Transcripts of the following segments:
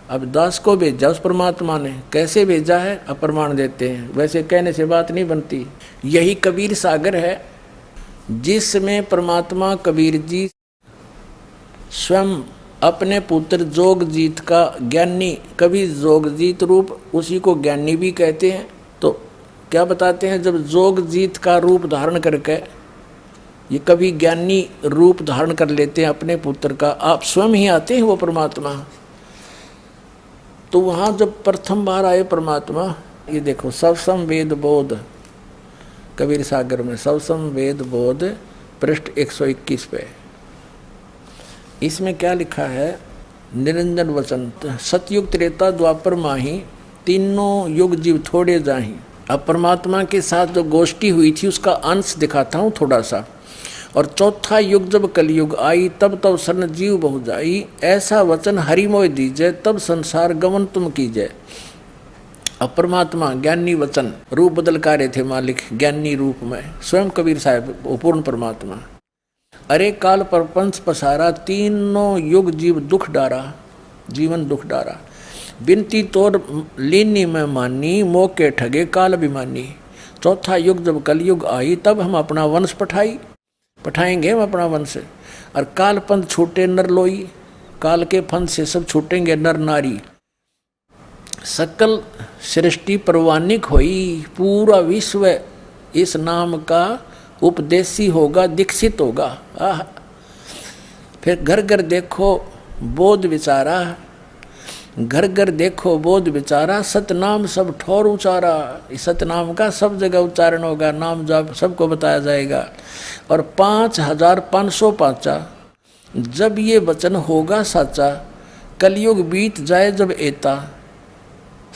अब दास को भेजा उस परमात्मा ने, कैसे भेजा है अप्रमाण देते हैं, वैसे कहने से बात नहीं बनती। यही कबीर सागर है जिसमें परमात्मा कबीर जी स्वयं अपने पुत्र जोगजीत का ज्ञानी, कभी जोगजीत रूप, उसी को ज्ञानी भी कहते हैं। तो क्या बताते हैं, जब जोगजीत का रूप धारण करके ये कभी ज्ञानी रूप धारण कर लेते हैं अपने पुत्र का, आप स्वयं ही आते हैं वो परमात्मा। तो वहाँ जब प्रथम बार आए परमात्मा, ये देखो सबसम वेद बोध, कबीर सागर में सबसम वेद बोध पृष्ठ 121 पे, इसमें क्या लिखा है, निरंजन वचन सतयुग त्रेता द्वापर माही, तीनों युग जीव थोड़े जाही। अब परमात्मा के साथ जो गोष्ठी हुई थी उसका अंश दिखाता हूँ थोड़ा सा। और चौथा युग जब कलयुग आई, तब तब सन जीव बहु जाई, ऐसा वचन हरि मोय दीजय, तब संसार गमन तुम कीजय। अब परमात्मा ज्ञानी वचन रूप बदल का रहे थे मालिक, ज्ञानी रूप में स्वयं कबीर साहब पूर्ण परमात्मा। अरे काल परपंच पसारा, तीनों युग जीव दुख डारा, जीवन दुख डारा, बिनती तोड़ लीनी में मानी, मोके ठगे काल अभिमानी। चौथा युग जब कलयुग आई, तब हम अपना वंश पठाएंगे हम अपना वंश। और काल पंथ छूटे नर लोई, काल के फंद से सब छूटेंगे नर नारी। सकल सृष्टि परवानिक होई, पूरा विश्व इस नाम का उपदेशी होगा, दीक्षित होगा। फिर घर घर देखो बोध विचारा, घर घर देखो बोध विचारा, सतनाम सब ठोर उचारा। इस सतनाम का सब जगह उच्चारण होगा, नाम जाप सबको बताया जाएगा। और 5505 जब ये वचन होगा साचा, कलयुग बीत जाए जब एता,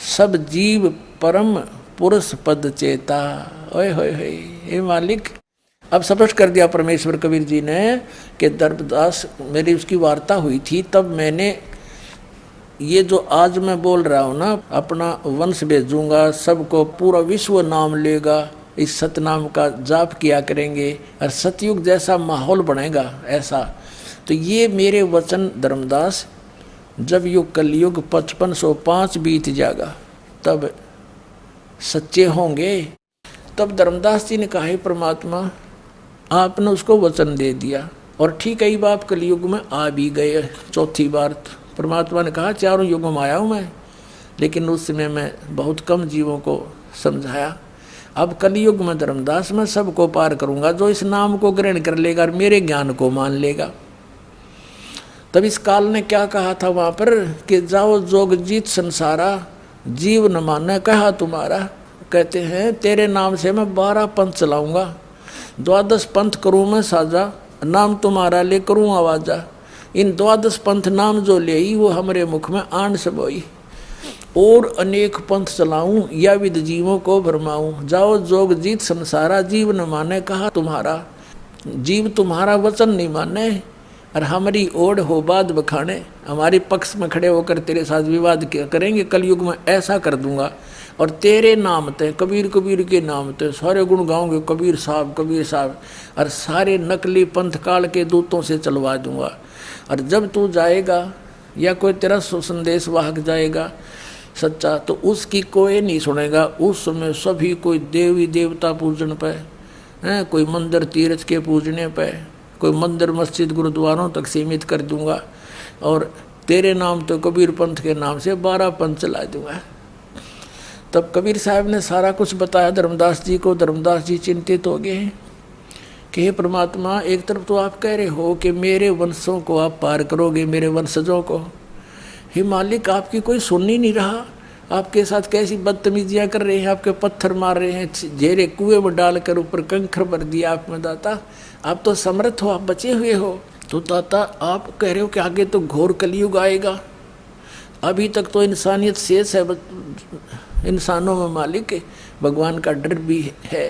सब जीव परम पुरुष पद चेता। ओए होए होए, हे मालिक। अब स्पष्ट कर दिया परमेश्वर कबीर जी ने कि दर्पदास, मेरी उसकी वार्ता हुई थी, तब मैंने ये जो आज मैं बोल रहा हूँ ना, अपना वंश भेजूंगा, सबको पूरा विश्व नाम लेगा, इस सतनाम का जाप किया करेंगे और सतयुग जैसा माहौल बनेगा ऐसा। तो ये मेरे वचन धर्मदास, जब युग कलयुग 5505 बीत जाएगा तब सच्चे होंगे। तब धर्मदास जी ने कहा, हे परमात्मा, आपने उसको वचन दे दिया और ठीक है, बाप कलयुग में आ भी गए चौथी बार। परमात्मा ने कहा, चारों युगों में आया हूँ मैं, लेकिन उस समय मैं बहुत कम जीवों को समझाया। अब कलयुग में धर्मदास मैं सबको पार करूंगा, जो इस नाम को ग्रहण कर लेगा और मेरे ज्ञान को मान लेगा। तब इस काल ने क्या कहा था वहाँ पर कि जाओ जोगजीत संसारा, जीव न माने कहा तुम्हारा। कहते हैं तेरे नाम से मैं 12 पंथ चलाऊंगा, 12 पंथ करूँ मैं साजा, नाम तुम्हारा ले करूँ आवाजा। इन 12 पंथ नाम जो ले वो हमारे मुख में आन सबोई, और अनेक पंथ चलाऊं या विद जीवों को भरमाऊं। जाओ जोग जीत संसारा, जीव न माने कहा तुम्हारा। जीव तुम्हारा वचन नहीं माने और हमारी ओढ़ हो बात बखाने, हमारे पक्ष में खड़े होकर तेरे साथ विवाद करेंगे। कलयुग में ऐसा कर दूंगा और तेरे नाम ते, कबीर कबीर के नाम ते सारे गुण गाओगे, कबीर साहब कबीर साहब, और सारे नकली पंथ काल के दूतों से चलवा दूंगा। और जब तू जाएगा या कोई तेरा संदेश वाहक जाएगा सच्चा, तो उसकी कोई नहीं सुनेगा। उस समय सभी कोई देवी देवता पूजन पे हैं, कोई मंदिर तीर्थ के पूजने पे, कोई मंदिर मस्जिद गुरुद्वारों तक सीमित कर दूंगा और तेरे नाम तो कबीर पंथ के नाम से 12 पंथ चला दूंगा। तब कबीर साहब ने सारा कुछ बताया धर्मदास जी को। धर्मदास जी चिंतित हो गए कि हे परमात्मा, एक तरफ तो आप कह रहे हो कि मेरे वंशों को आप पार करोगे, मेरे वंशजों को। हे मालिक, आपकी कोई सुन ही नहीं रहा, आपके साथ कैसी बदतमीजियाँ कर रहे हैं, आपके पत्थर मार रहे हैं, झेरे कुएं में डालकर ऊपर कंकर भर दिया आप में। दाता, आप तो समर्थ हो, आप बचे हुए हो। तो दाता, आप कह रहे हो कि आगे तो घोर कलयुग आएगा, अभी तक तो इंसानियत शेष है इंसानों में मालिक, भगवान का डर भी है,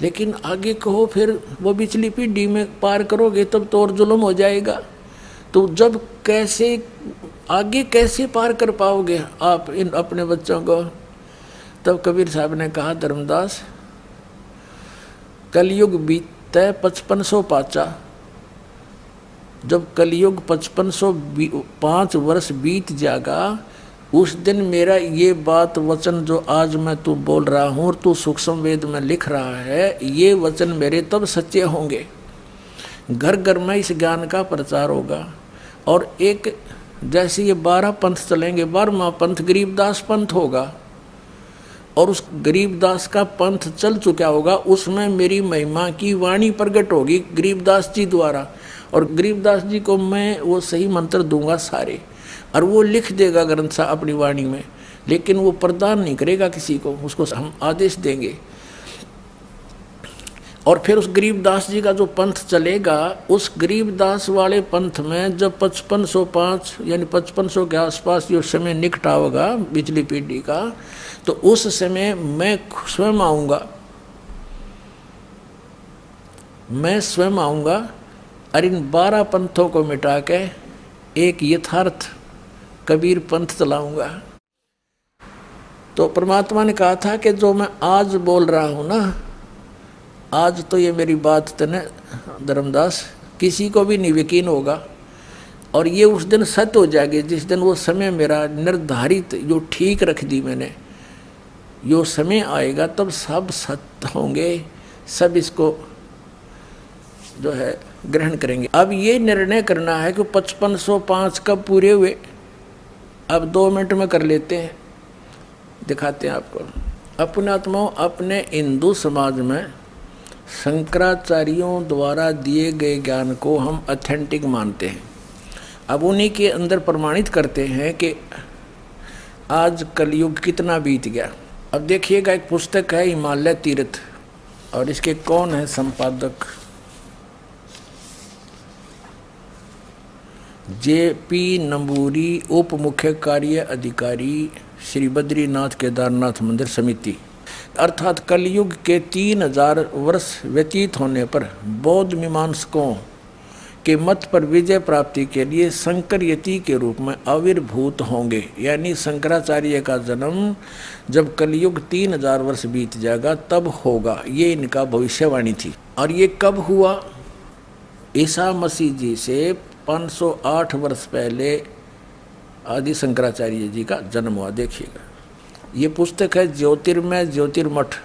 लेकिन आगे कहो फिर वो पिछली पीढ़ी में पार करोगे तब तो और जुल्म हो जाएगा। तो जब कैसे आगे कैसे पार कर पाओगे आप इन अपने बच्चों को। तब कबीर साहब ने कहा, धर्मदास, कलयुग बीतता 5505, जब कलयुग 5505 वर्ष बीत जाएगा उस दिन मेरा ये बात वचन जो आज मैं तू बोल रहा हूँ और तू सूक्ष्म वेद में लिख रहा है, ये वचन मेरे तब सच्चे होंगे। घर घर में इस ज्ञान का प्रचार होगा। और एक जैसे ये 12 पंथ चलेंगे, 12वां पंथ गरीबदास पंथ होगा, और उस गरीबदास का पंथ चल चुका होगा, उसमें मेरी महिमा की वाणी प्रकट होगी गरीबदास जी द्वारा। और गरीबदास जी को मैं वो सही मंत्र दूंगा सारे, और वो लिख देगा ग्रंथ सा अपनी वाणी में, लेकिन वो प्रदान नहीं करेगा किसी को, उसको हम आदेश देंगे। और फिर उस गरीबदास जी का जो पंथ चलेगा, उस गरीबदास वाले पंथ में जब 5505 यानी 5500 के आसपास जो समय निकट होगा पिछली पीढ़ी का, तो उस समय मैं स्वयं आऊँगा, मैं स्वयं आऊँगा और इन 12 पंथों को मिटा के एक यथार्थ कबीर पंथ चलाऊँगा। तो परमात्मा ने कहा था कि जो मैं आज बोल रहा हूँ ना, आज तो ये मेरी बात तने धर्मदास किसी को भी नहीं यकीन होगा, और ये उस दिन सत्य हो जाएगी जिस दिन वो समय मेरा निर्धारित जो ठीक रख दी मैंने, यो समय आएगा तब सब सत्य होंगे, सब इसको जो है ग्रहण करेंगे। अब ये निर्णय करना है कि 5505 कब पूरे हुए, अब 2 मिनट में कर लेते हैं, दिखाते हैं आपको। अपने आत्माओं, अपने हिंदू समाज में शंकराचार्यों द्वारा दिए गए ज्ञान को हम ऑथेंटिक मानते हैं। अब उन्हीं के अंदर प्रमाणित करते हैं कि आज कलयुग कितना बीत गया। अब देखिएगा, एक पुस्तक है हिमालय तीर्थ, और इसके कौन है संपादक, JP नंबूरी, उप मुख्य कार्य अधिकारी श्री बद्रीनाथ केदारनाथ मंदिर समिति। अर्थात कलयुग के 3000 वर्ष व्यतीत होने पर बौद्ध मीमांसकों के मत पर विजय प्राप्ति के लिए शंकर यति के रूप में आविर्भूत होंगे। यानी शंकराचार्य का जन्म जब कलयुग 3000 वर्ष बीत जाएगा तब होगा, ये इनका भविष्यवाणी थी। और ये कब हुआ? ईसा मसीह जी से 508 वर्ष पहले आदि शंकराचार्य जी का जन्म हुआ। देखिएगा, ये पुस्तक है ज्योतिर्मय ज्योतिर्मठ,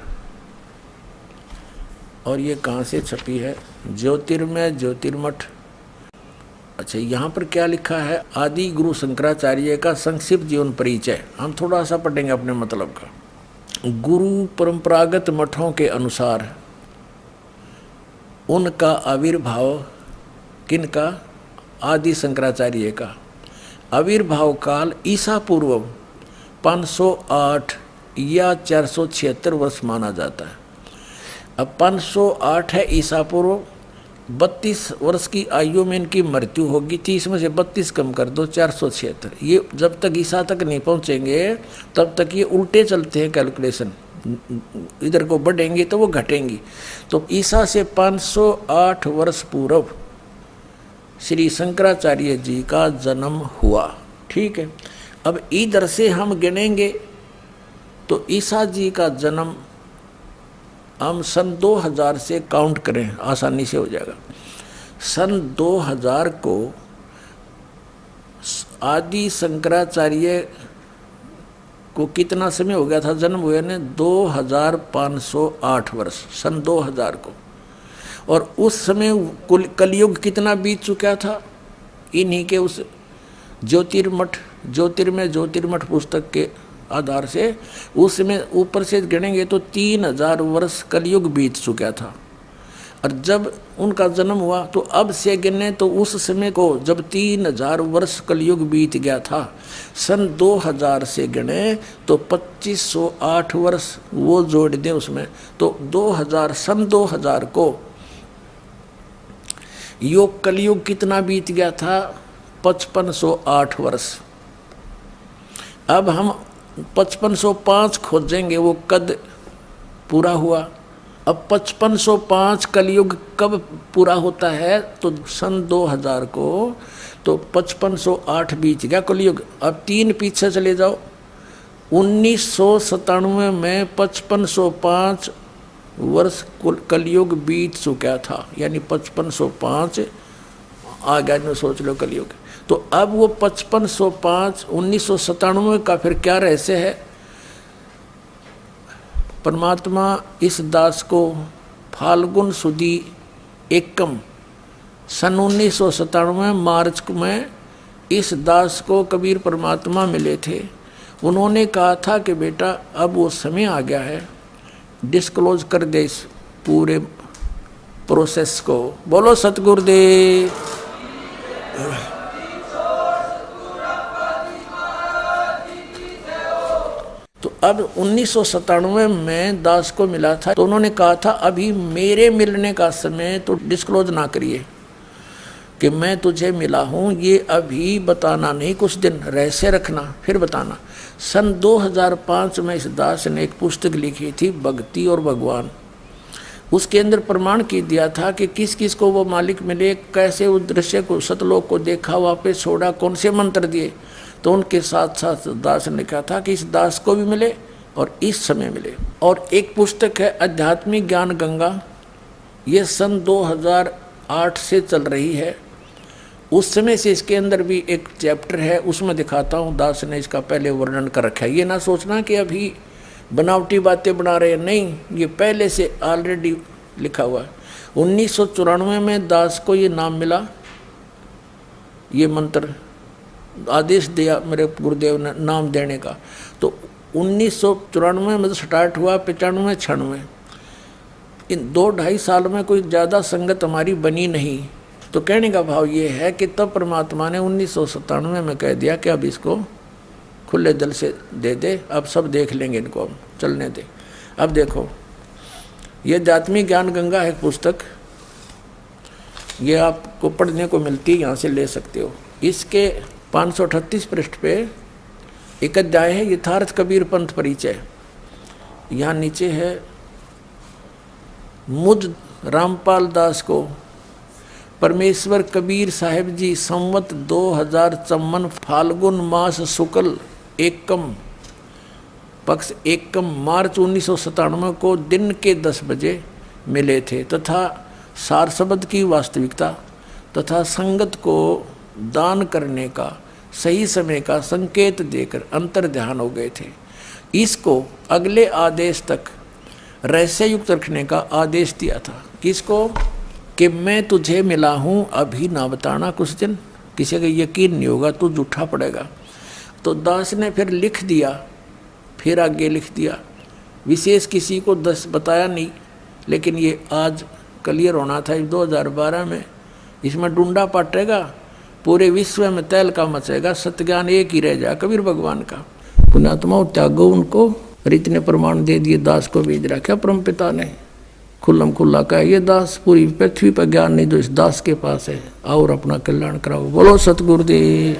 और ये कहाँ से छपी है? ज्योतिर्मय ज्योतिर्मठ। अच्छा, यहाँ पर क्या लिखा है? आदि गुरु शंकराचार्य का संक्षिप्त जीवन परिचय। हम थोड़ा सा पढ़ेंगे अपने मतलब का। गुरु परंपरागत मठों के अनुसार उनका आविर्भाव किनका? आदि शंकराचार्य का आविर्भाव काल ईसा पूर्व 508 या 476 वर्ष माना जाता है। अब 508 है ईसा पूर्व, 32 वर्ष की आयु में इनकी मृत्यु होगी। 30 में से 32 कम कर दो, 476। ये जब तक ईसा तक नहीं पहुंचेंगे तब तक ये उल्टे चलते हैं कैलकुलेशन, इधर को बढ़ेंगे तो वो घटेंगी। तो ईसा से 508 वर्ष पूर्व श्री शंकराचार्य जी का जन्म हुआ। ठीक है, अब इधर से हम गिनेंगे तो ईसा जी का जन्म हम सन 2000 से काउंट करें, आसानी से हो जाएगा। सन 2000 को आदि शंकराचार्य को कितना समय हो गया था जन्म हुए ने? 2508 वर्ष, सन 2000 को। और उस समय कलयुग कितना बीत चुका था? इन्हीं के उस ज्योतिर्मय ज्योतिर्मठ पुस्तक के आधार से उस समय ऊपर से गिनेंगे तो 3000 वर्ष कलयुग बीत चुका था। और जब उनका जन्म हुआ तो अब से गिने तो उस समय को जब 3000 वर्ष कलयुग बीत गया था, सन 2000 से गिने तो 2508 वर्ष वो जोड़ दें उसमें, तो 2000 सन 2000 को योग कलयुग कितना बीत गया था? 5508 वर्ष। अब हम 5505 खोजेंगे वो कद पूरा हुआ। अब 5505 कलयुग कब पूरा होता है? तो सन 2000 को, तो 5508 बीत गया कलयुग। अब 3 पीछे चले जाओ, 1997 में 5505 वर्ष कलयुग बीत चुका था, यानी 5505 आ गया, सोच लो कलयुग। तो अब वो 5505/1997 का फिर क्या रहस्य है? परमात्मा इस दास को फाल्गुन सुदी एकम सन 1997 मार्च में इस दास को कबीर परमात्मा मिले थे। उन्होंने कहा था कि बेटा अब वो समय आ गया है, डिस्क्लोज कर दे इस पूरे प्रोसेस को। बोलो सतगुरुदेव। तो अब 1997 में दास को मिला था, तो उन्होंने कहा था अभी मेरे मिलने का समय तो डिस्क्लोज ना करिए कि मैं तुझे मिला हूँ, ये अभी बताना नहीं, कुछ दिन रहस्य रखना फिर बताना। सन 2005 में इस दास ने एक पुस्तक लिखी थी भक्ति और भगवान। उसके अंदर प्रमाण की दिया था कि किस किस को वो मालिक मिले, कैसे उस दृश्य को सतलोक को देखा, वापस छोड़ा, कौन से मंत्र दिए। तो उनके साथ साथ दास ने कहा था कि इस दास को भी मिले और इस समय मिले। और एक पुस्तक है आध्यात्मिक ज्ञान गंगा, ये सन 2008 से चल रही है। उस समय से इसके अंदर भी एक चैप्टर है, उसमें दिखाता हूँ दास ने इसका पहले वर्णन कर रखा है। ये ना सोचना कि अभी बनावटी बातें बना रहे हैं, नहीं, ये पहले से ऑलरेडी लिखा हुआ है। 1994 में दास को ये नाम मिला, ये मंत्र आदेश दिया मेरे गुरुदेव ने नाम देने का। तो 1994 में स्टार्ट हुआ, 95 96, इन 2-2.5 साल में कोई ज़्यादा संगत हमारी बनी नहीं। तो कहने का भाव ये है कि तब परमात्मा ने 1997 में कह दिया कि अब इसको खुले दिल से दे दे, अब सब देख लेंगे, इनको हम चलने दे। अब देखो, ये आध्यात्मिक ज्ञान गंगा है पुस्तक, ये आपको पढ़ने को मिलती है, यहाँ से ले सकते हो। इसके 538 पृष्ठ पे एक अध्याय है यथार्थ कबीर पंथ परिचय। यहाँ नीचे है मुझ रामपाल दास को परमेश्वर कबीर साहेब जी संवत 2054 फाल्गुन मास शुक्ल एकम पक्ष एकम मार्च 1997 को दिन के 10 बजे मिले थे तथा सार शब्द की वास्तविकता तथा संगत को दान करने का सही समय का संकेत देकर अंतर ध्यान हो गए थे। इसको अगले आदेश तक रहस्य युक्त रखने का आदेश दिया था। किसको? कि मैं तुझे मिला हूँ, अभी ना बताना, कुछ दिन किसी का यकीन नहीं होगा, तू झूठा पड़ेगा। तो दास ने फिर लिख दिया, फिर आगे लिख दिया, विशेष किसी को बताया नहीं, लेकिन ये आज क्लियर होना था 2012 में। इसमें डूंडा पाटेगा, पूरे विश्व में तहलका मचेगा, सत्यज्ञान एक ही रह जाए कबीर भगवान का। पुण्यात्मा त्यागो उनको, और इतने प्रमाण दे दिए, दास को भेज रखा परम पिता ने खुल्लम खुल्ला का। ये दास पूरी पृथ्वी पर ज्ञान नहीं जो इस दास के पास है, और अपना कल्याण कराओ। बोलो सतगुरुदेव।